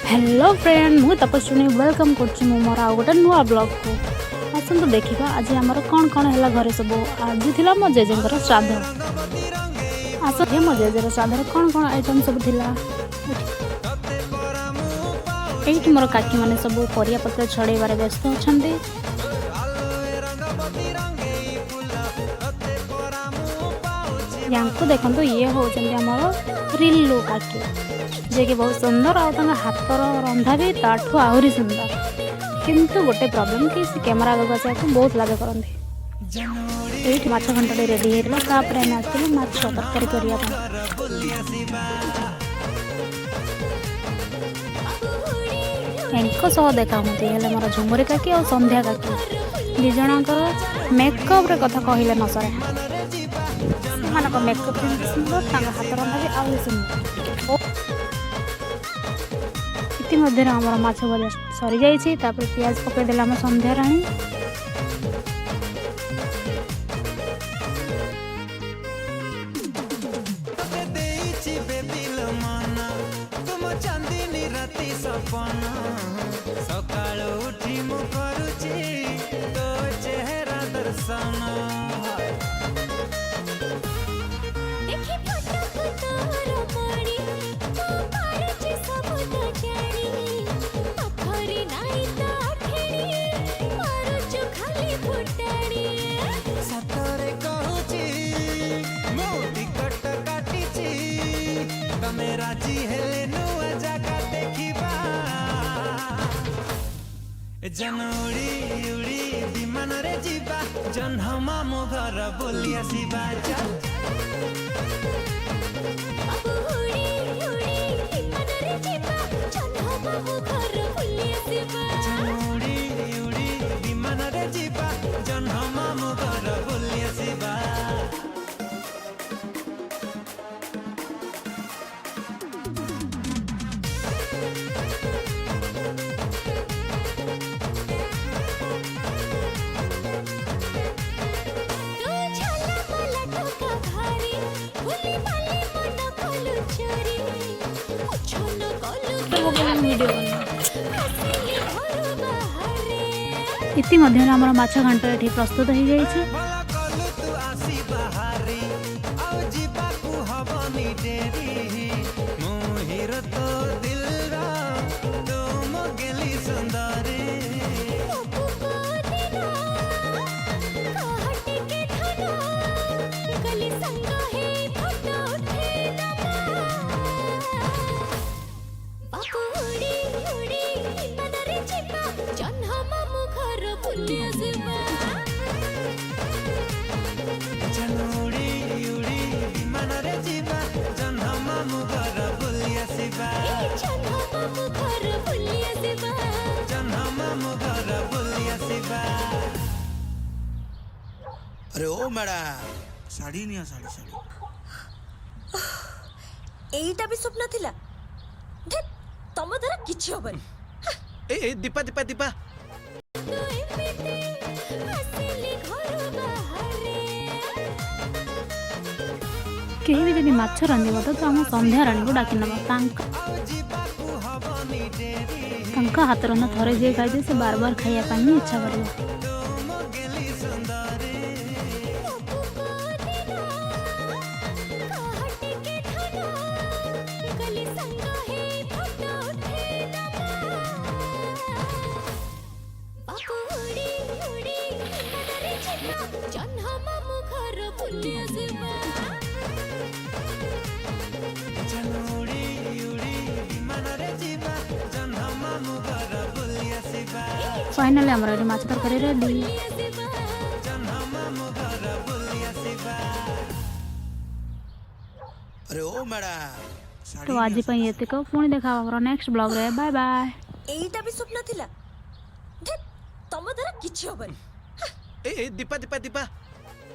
hello friend मु तपस्विनी welcome कर मोर आउ गोटे नुआ ब्लॉग को आसतु देखा आज आमर कौन कौन है घरे सब आज थी मो जेजेर श्राद्ध आस मो जेजेर श्राद्ध कौन कौन आइटम सब थिला ये मोर काकी मैंने सब परिया पत्र छड़ेबार व्यस्त अच्छा यहाँ देखो ये हूँ रिल्लू काकी जे कि बहुत सुंदर और हाथर रंधा भी ताठू आहरी सुंदर किंतु गोटे प्रॉब्लम कि कैमेरा आगे आसा बहुत लाज करते ये माछ घंटे रेडी होता आसलु माछ तरकारी करने देखा है मोर झुमुरी काकी और संध्या काकी दी जनकर मेकअप रे कथा कहले न सरे मेकअप सुंदर हाथ रंधा भी आहरी सुंदर इतिमध्य आमर माछ भजा सरी जाइए पियाज पकईदे आम संध्या राणी जनउड़ी उड़ी विमान रे जीवा जन्ह मामू घर बोली आसीबा जनउड़ी उड़ी विमान रे जीवा जन्ह मामू घर बोली आसीबा इतिमध्य आमर माछ घांट ये प्रस्तुत हो जाइए अरे ओ मैडम साड़ी निया साड़ी साड़ी एटा भी स्वप्न थिला धत तम द्वारा किछि होबन ए दीपा दीपा दीपा कहीं भी माछ रांधिब तो आम संध्या राणी को डाकी नवा हाथ रंधा थरे जे खाई से बार बार खाइबा इच्छा कर फाइनली आमर माछ तरकारी रेडी अरे ओ मैडम तो आज ये पुणी देखा नेक्स्ट ब्लॉग रे बाय बाय एटा भी स्वप्न थिला धत तम द्वारा किछि होबन ए दीपा दीपा दीपा